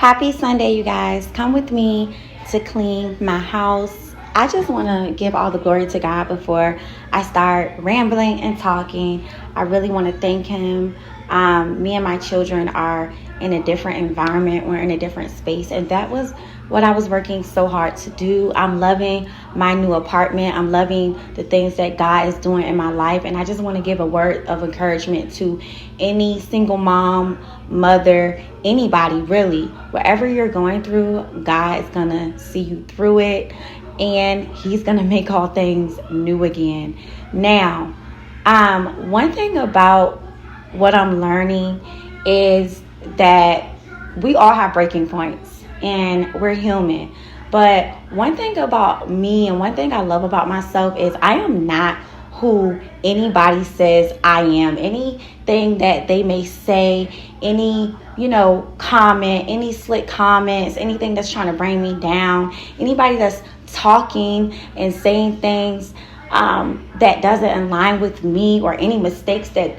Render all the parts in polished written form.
Happy Sunday, you guys. Come with me to clean my house. I just want to give all the glory to God before I start rambling and talking. I really want to thank Him. Me and my children are in a different environment. We're in a different space. And that was what I was working so hard to do. I'm loving my new apartment. I'm loving the things that God is doing in my life. And I just want to give a word of encouragement to any single mom, mother, anybody really. Whatever you're going through, God is going to see you through it. And He's going to make all things new again. Now, one thing about what I'm learning is that we all have breaking points and we're human. But one thing about me and one thing I love about myself is I am not who anybody says I am. Anything that they may say, any, comment, any slick comments, anything that's trying to bring me down, anybody that's talking and saying things that doesn't align with me, or any mistakes that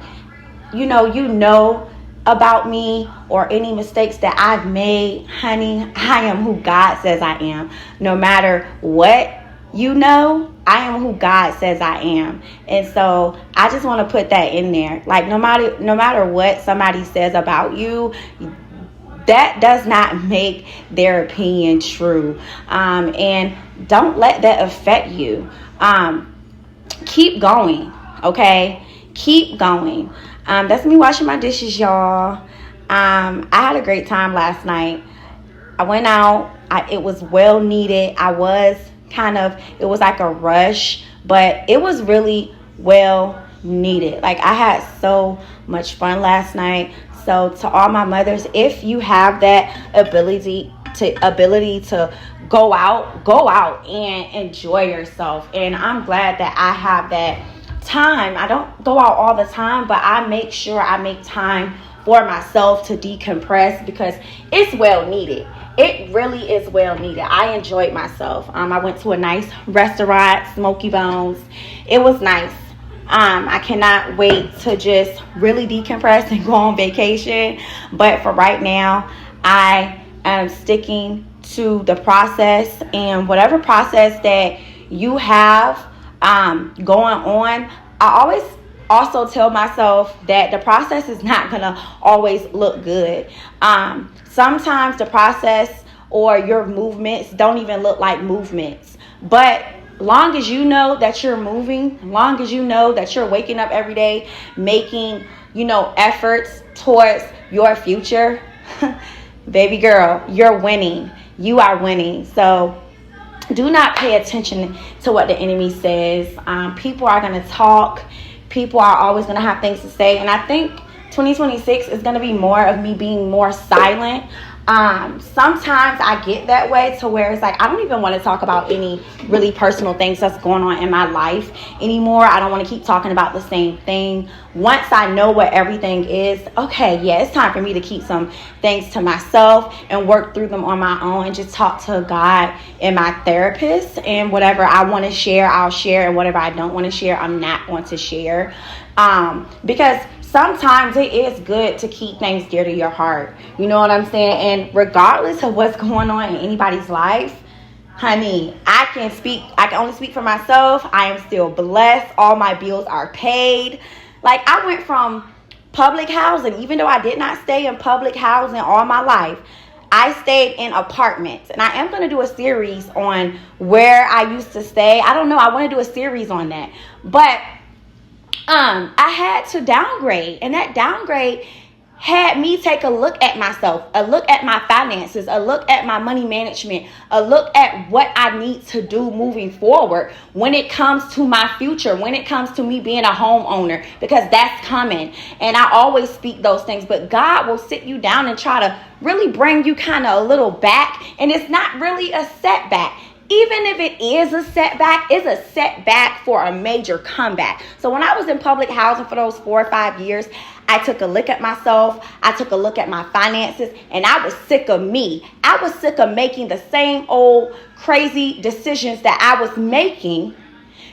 you know about me, or any mistakes that I've made, honey, I am who God says I am. No matter what I am who God says I am. And so I just want to put that in there. Like no matter what somebody says about you, that does not make their opinion true. And don't let that affect you. Keep going, okay? Keep going. That's me washing my dishes, y'all. I had a great time last night. I went out. It was well needed. It was like a rush, but it was really well needed. Like, I had so much fun last night. So to all my mothers, if you have that ability to go out and enjoy yourself. And I'm glad that I have that time. I don't go out all the time, but I make sure I make time for myself to decompress because it's well needed. It really is well needed. I enjoyed myself. I went to a nice restaurant, Smoky Bones. It was nice. I cannot wait to just really decompress and go on vacation. But for right now, I am sticking to the process, and whatever process that you have going on, I always also tell myself that the process is not going to always look good. Sometimes the process or your movements don't even look like movements. But long as you know that you're moving, long as you know that you're waking up every day, making, efforts towards your future, baby girl, you're winning. You are winning. So do not pay attention to what the enemy says. People are going to talk. People are always going to have things to say. And I think 2026 is going to be more of me being more silent. Sometimes I get that way to where it's like I don't even want to talk about any really personal things that's going on in my life anymore. I don't want to keep talking about the same thing. Once I know what everything is, okay, yeah, it's time for me to keep some things to myself and work through them on my own and just talk to God and my therapist. And whatever I want to share, I'll share. And whatever I don't want to share, I'm not going to share. Because sometimes it is good to keep things dear to your heart. You know what I'm saying? And regardless of what's going on in anybody's life, honey, I can only speak for myself. I am still blessed. All my bills are paid. Like, I went from public housing, even though I did not stay in public housing all my life, I stayed in apartments. And I am going to do a series on where I used to stay. I don't know. I want to do a series on that. But I had to downgrade, and that downgrade had me take a look at myself, a look at my finances, a look at my money management, a look at what I need to do moving forward when it comes to my future, when it comes to me being a homeowner, because that's coming. And I always speak those things, but God will sit you down and try to really bring you kind of a little back, and it's not really a setback. Even if it is a setback, it's a setback for a major comeback. So when I was in public housing for those 4 or 5 years, I took a look at myself. I took a look at my finances, and I was sick of me. I was sick of making the same old crazy decisions that I was making.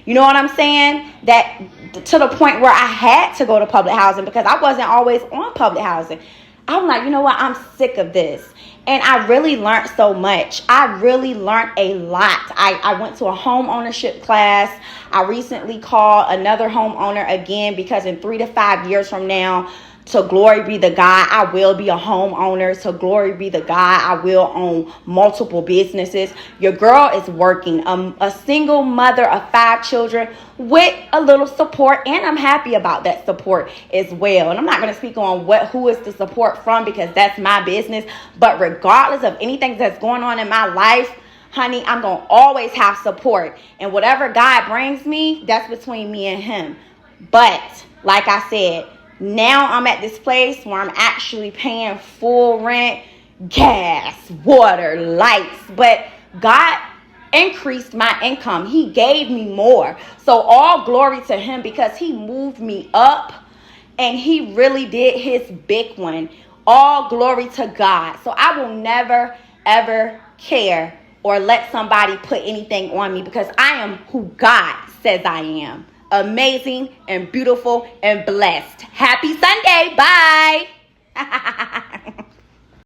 You know what I'm saying? That to the point where I had to go to public housing because I wasn't always on public housing. I'm like, you know what? I'm sick of this. And I really learned so much. I really learned a lot. I went to a home ownership class. I recently called another homeowner again because in 3 to 5 years from now, to glory be the God, I will be a homeowner. To glory be the God, I will own multiple businesses. Your girl is working. A single mother of 5 children with a little support, and I'm happy about that support as well. And I'm not going to speak on who is the support from because that's my business. But regardless of anything that's going on in my life, honey, I'm going to always have support. And whatever God brings me, that's between me and him. But like I said, now I'm at this place where I'm actually paying full rent, gas, water, lights. But God increased my income. He gave me more. So all glory to him because he moved me up and he really did his big one. All glory to God. So I will never, ever care or let somebody put anything on me because I am who God says I am. Amazing and beautiful and blessed. Happy Sunday. Bye.